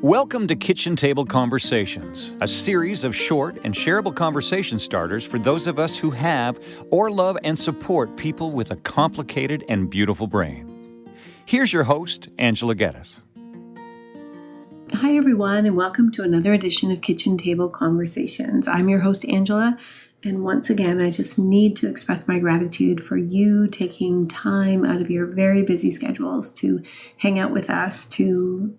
Welcome to Kitchen Table Conversations, a series of short and shareable conversation starters for those of us who have or love and support people with a complicated and beautiful brain. Here's your host, Angela Geddes. Hi, everyone, and welcome to another edition of Kitchen Table Conversations. I'm your host, Angela, and once again, I just need to express my gratitude for you taking time out of your very busy schedules to hang out with us, to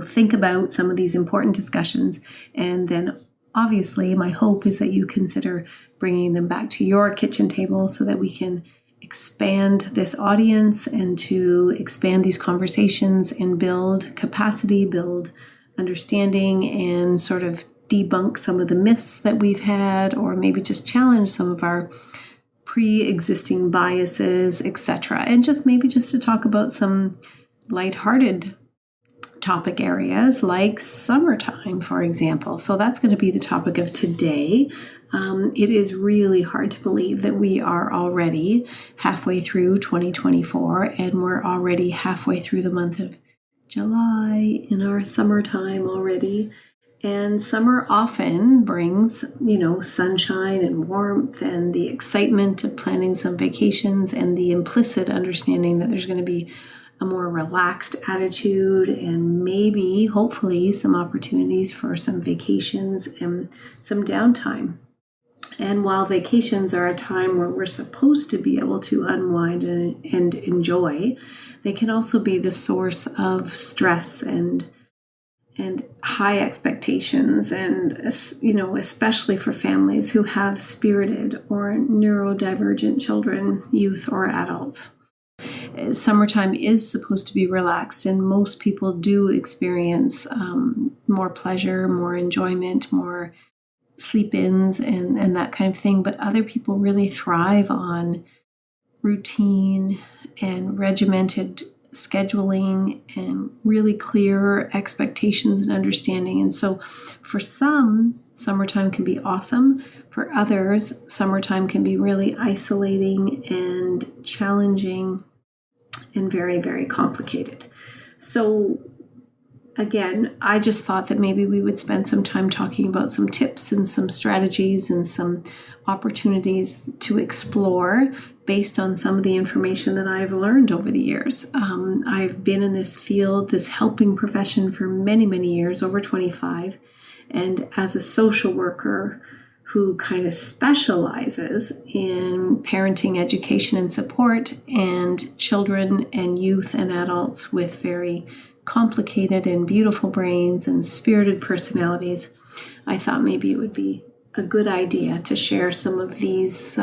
think about some of these important discussions. And then obviously my hope is that you consider bringing them back to your kitchen table so that we can expand this audience and to expand these conversations and build capacity, build understanding, and sort of debunk some of the myths that we've had, or maybe just challenge some of our pre-existing biases, etc. And just to talk about some lighthearted topic areas like summertime, for example. So that's going to be the topic of today. It is really hard to believe that we are already halfway through 2024 and we're already halfway through the month of July in our summertime already. And summer often brings, sunshine and warmth and the excitement of planning some vacations and the implicit understanding that there's going to be a more relaxed attitude and maybe, hopefully, some opportunities for some vacations and some downtime. And while vacations are a time where we're supposed to be able to unwind and enjoy, they can also be the source of stress and high expectations, and especially for families who have spirited or neurodivergent children, youth, or adults. Summertime is supposed to be relaxed, and most people do experience more pleasure, more enjoyment, more sleep-ins and that kind of thing. But other people really thrive on routine and regimented scheduling and really clear expectations and understanding. And so for some, summertime can be awesome. For others, summertime can be really isolating and challenging and very, very complicated. So again, I just thought that maybe we would spend some time talking about some tips and some strategies and some opportunities to explore based on some of the information that I've learned over the years. I've been in this field, this helping profession for many, many years, over 25. And as a social worker who kind of specializes in parenting, education, and support, and children and youth and adults with very complicated and beautiful brains and spirited personalities, I thought maybe it would be a good idea to share some of these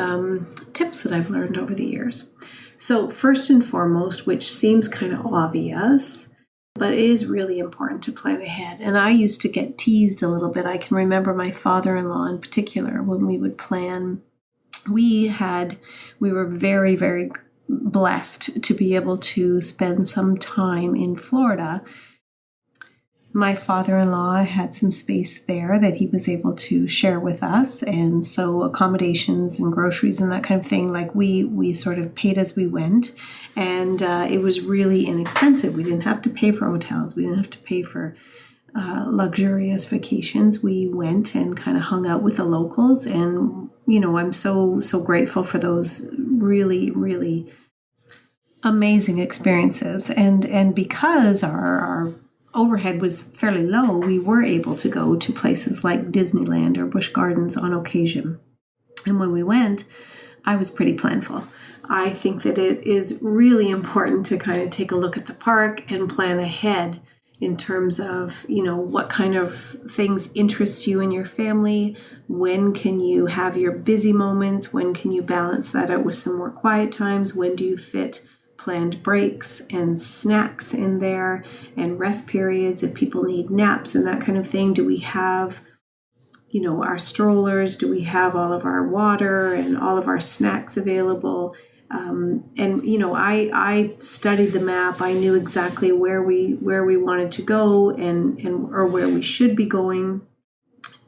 tips that I've learned over the years. So first and foremost, which seems kind of obvious, but it is really important to plan ahead. And I used to get teased a little bit. I can remember my father-in-law in particular, when we would plan, we were very, very blessed to be able to spend some time in Florida. My father-in-law had some space there that he was able to share with us. And so accommodations and groceries and that kind of thing, like we sort of paid as we went. And it was really inexpensive. We didn't have to pay for hotels. We didn't have to pay for luxurious vacations. We went and kind of hung out with the locals. And, I'm so grateful for those really, really amazing experiences. And because our overhead was fairly low, we were able to go to places like Disneyland or Busch Gardens on occasion. And when we went, I was pretty planful. I think that it is really important to kind of take a look at the park and plan ahead in terms of, what kind of things interest you and your family. When can you have your busy moments? When can you balance that out with some more quiet times? When do you fit planned breaks and snacks in there and rest periods if people need naps and that kind of thing? Do we have, our strollers? Do we have all of our water and all of our snacks available? I studied the map. I knew exactly where we wanted to go or where we should be going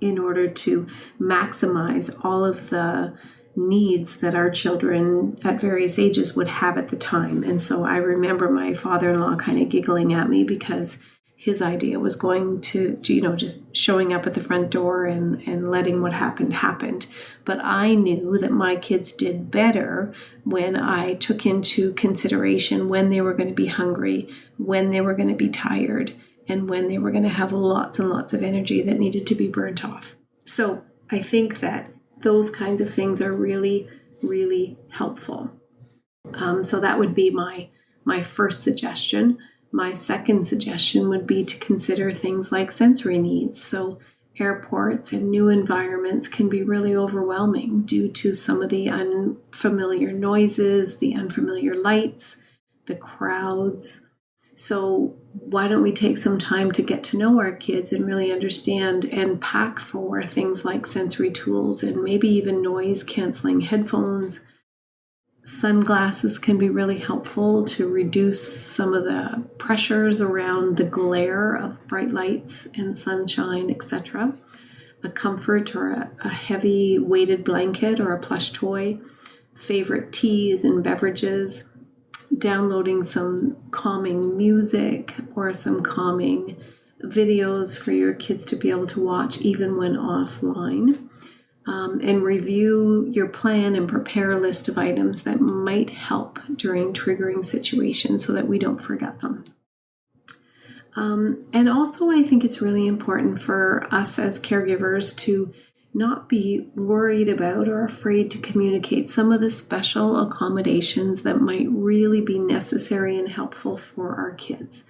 in order to maximize all of the needs that our children at various ages would have at the time. And so I remember my father-in-law kind of giggling at me because his idea was going to just showing up at the front door and letting what happened. But I knew that my kids did better when I took into consideration when they were going to be hungry, when they were going to be tired, and when they were going to have lots and lots of energy that needed to be burnt off. So I think that those kinds of things are really, really helpful. So that would be my first suggestion. My second suggestion would be to consider things like sensory needs. So airports and new environments can be really overwhelming due to some of the unfamiliar noises, the unfamiliar lights, the crowds. So why don't we take some time to get to know our kids and really understand and pack for things like sensory tools and maybe even noise canceling headphones. Sunglasses can be really helpful to reduce some of the pressures around the glare of bright lights and sunshine, etc. A comfort or a heavy weighted blanket or a plush toy, favorite teas and beverages, downloading some calming music or some calming videos for your kids to be able to watch even when offline. And review your plan and prepare a list of items that might help during triggering situations so that we don't forget them. And also, I think it's really important for us as caregivers to not be worried about or afraid to communicate some of the special accommodations that might really be necessary and helpful for our kids.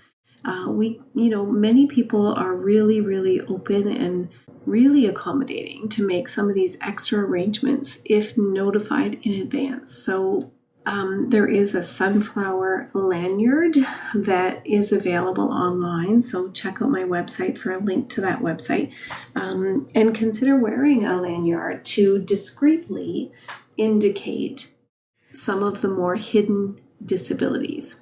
Many people are really, really open and really accommodating to make some of these extra arrangements if notified in advance. So there is a sunflower lanyard that is available online. So check out my website for a link to that website. And consider wearing a lanyard to discreetly indicate some of the more hidden disabilities.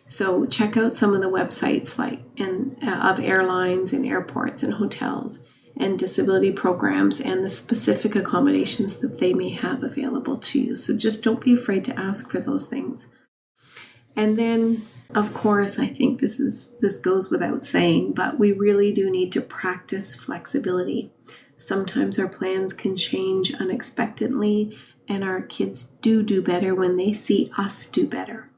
So check out some of the websites of airlines and airports and hotels and disability programs and the specific accommodations that they may have available to you. So just don't be afraid to ask for those things. And then, of course, I think this goes without saying, but we really do need to practice flexibility. Sometimes our plans can change unexpectedly, and our kids do better when they see us do better.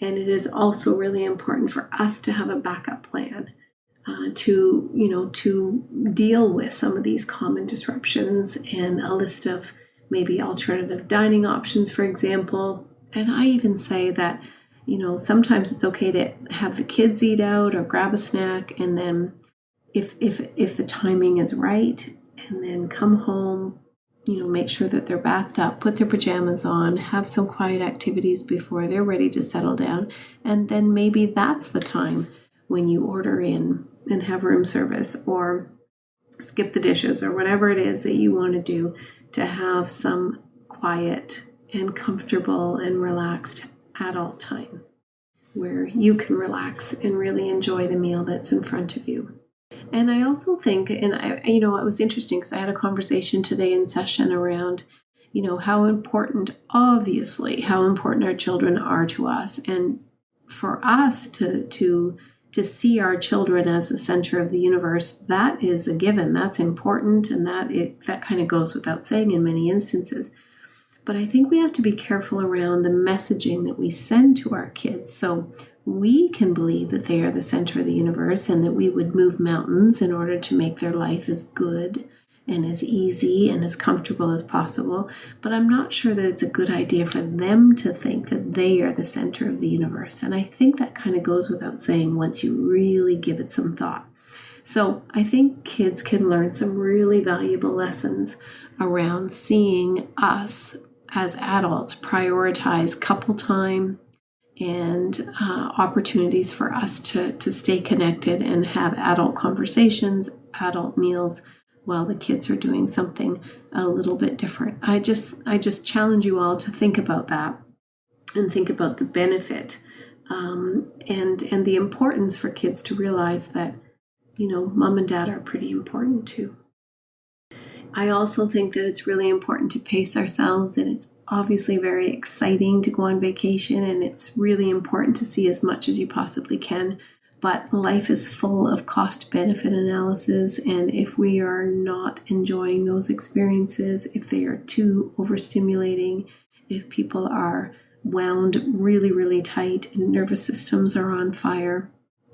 And it is also really important for us to have a backup plan to deal with some of these common disruptions and a list of maybe alternative dining options, for example. And I even say that, sometimes it's okay to have the kids eat out or grab a snack, and then if the timing is right, and then come home, make sure that they're bathed up, put their pajamas on, have some quiet activities before they're ready to settle down. And then maybe that's the time when you order in and have room service or skip the dishes or whatever it is that you want to do to have some quiet and comfortable and relaxed adult time where you can relax and really enjoy the meal that's in front of you. And I also think, and it was interesting because I had a conversation today in session around, how important our children are to us, and for us to see our children as the center of the universe. That is a given. That's important, and that kind of goes without saying in many instances. But I think we have to be careful around the messaging that we send to our kids. So we can believe that they are the center of the universe and that we would move mountains in order to make their life as good and as easy and as comfortable as possible. But I'm not sure that it's a good idea for them to think that they are the center of the universe. And I think that kind of goes without saying once you really give it some thought. So I think kids can learn some really valuable lessons around seeing us as adults prioritize couple time and opportunities for us to stay connected and have adult conversations, adult meals, while the kids are doing something a little bit different. I just challenge you all to think about that and think about the benefit and the importance for kids to realize that, mom and dad are pretty important too. I also think that it's really important to pace ourselves, and it's obviously very exciting to go on vacation, and it's really important to see as much as you possibly can. But life is full of cost-benefit analysis, and if we are not enjoying those experiences, if they are too overstimulating, if people are wound really, really tight and nervous systems are on fire,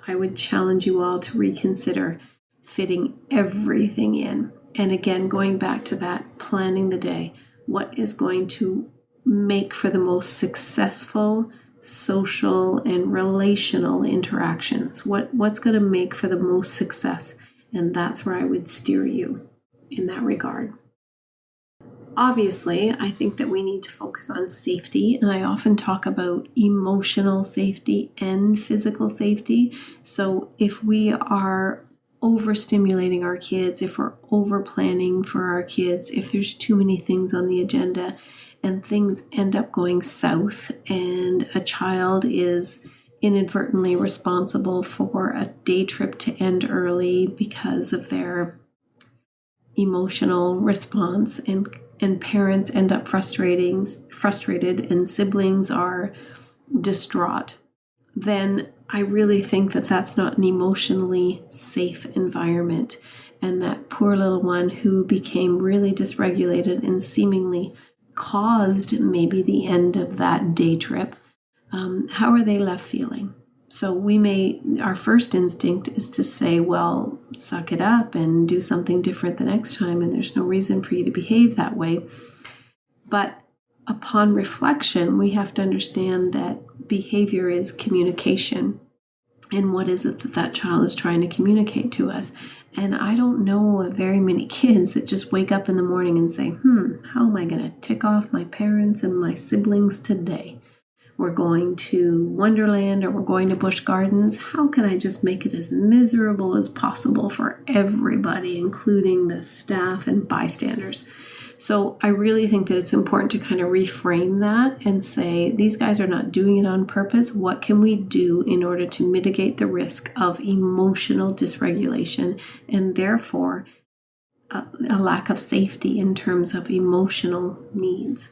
I would challenge you all to reconsider fitting everything in. And again, going back to that, planning the day, what is going to make for the most successful social and relational interactions? What's going to make for the most success? And that's where I would steer you in that regard. Obviously, I think that we need to focus on safety, and I often talk about emotional safety and physical safety. So if we are overstimulating our kids, if we're over planning for our kids, if there's too many things on the agenda and things end up going south and a child is inadvertently responsible for a day trip to end early because of their emotional response, and parents end up frustrated and siblings are distraught, then I really think that that's not an emotionally safe environment. And that poor little one who became really dysregulated and seemingly caused maybe the end of that day trip, how are they left feeling? So our first instinct is to say, well, suck it up and do something different the next time, and there's no reason for you to behave that way. But upon reflection, we have to understand that behavior is communication. And what is it that child is trying to communicate to us? And I don't know of very many kids that just wake up in the morning and say, how am I going to tick off my parents and my siblings today? We're going to Wonderland or we're going to Busch Gardens. How can I just make it as miserable as possible for everybody, including the staff and bystanders? So I really think that it's important to kind of reframe that and say, these guys are not doing it on purpose. What can we do in order to mitigate the risk of emotional dysregulation and therefore a lack of safety in terms of emotional needs?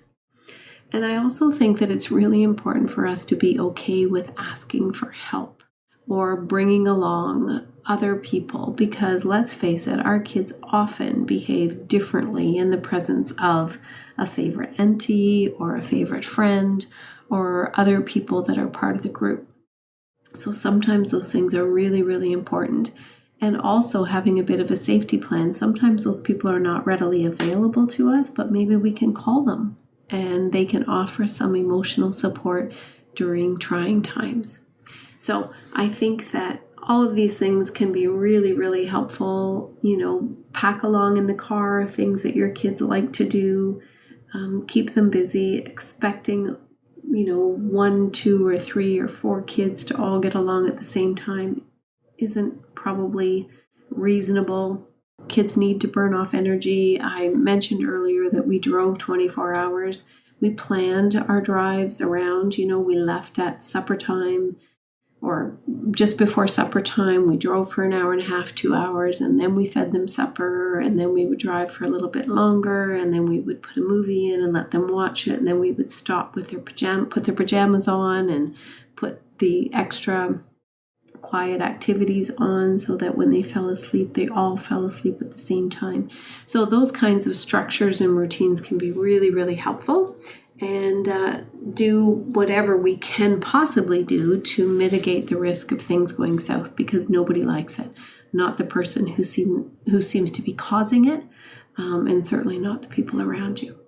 And I also think that it's really important for us to be okay with asking for help or bringing along other people, because let's face it, our kids often behave differently in the presence of a favorite auntie or a favorite friend or other people that are part of the group. So sometimes those things are really, really important. And also having a bit of a safety plan. Sometimes those people are not readily available to us, but maybe we can call them and they can offer some emotional support during trying times. So I think that all of these things can be really, really helpful. Pack along in the car things that your kids like to do. Keep them busy. Expecting, 1, 2, or 3 or 4 kids to all get along at the same time isn't probably reasonable. Kids need to burn off energy. I mentioned earlier that we drove 24 hours. We planned our drives around, we left at supper time or just before supper time. We drove for an hour and a half, 2 hours, and then we fed them supper, and then we would drive for a little bit longer, and then we would put a movie in and let them watch it, and then we would stop with put their pajamas on and put the extra quiet activities on so that when they fell asleep, they all fell asleep at the same time. So those kinds of structures and routines can be really, really helpful, and do whatever we can possibly do to mitigate the risk of things going south, because nobody likes it. Not the person who seems to be causing it, and certainly not the people around you.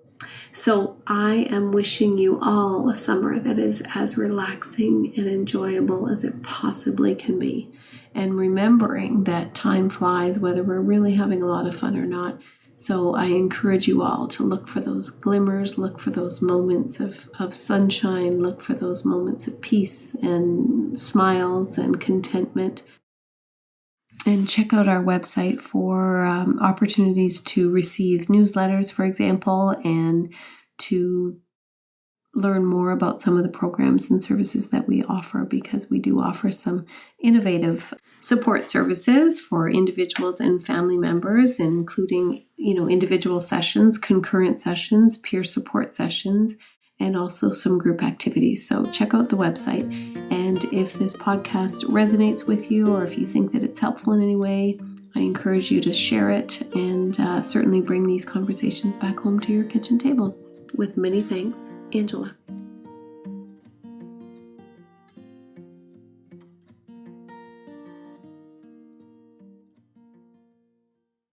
So I am wishing you all a summer that is as relaxing and enjoyable as it possibly can be. And remembering that time flies, whether we're really having a lot of fun or not. So I encourage you all to look for those glimmers, look for those moments of sunshine, look for those moments of peace and smiles and contentment. And check out our website for opportunities to receive newsletters, for example, and to learn more about some of the programs and services that we offer, because we do offer some innovative support services for individuals and family members, including, individual sessions, concurrent sessions, peer support sessions, and also some group activities. So check out the website. And if this podcast resonates with you, or if you think that it's helpful in any way, I encourage you to share it and certainly bring these conversations back home to your kitchen tables. With many thanks, Angela.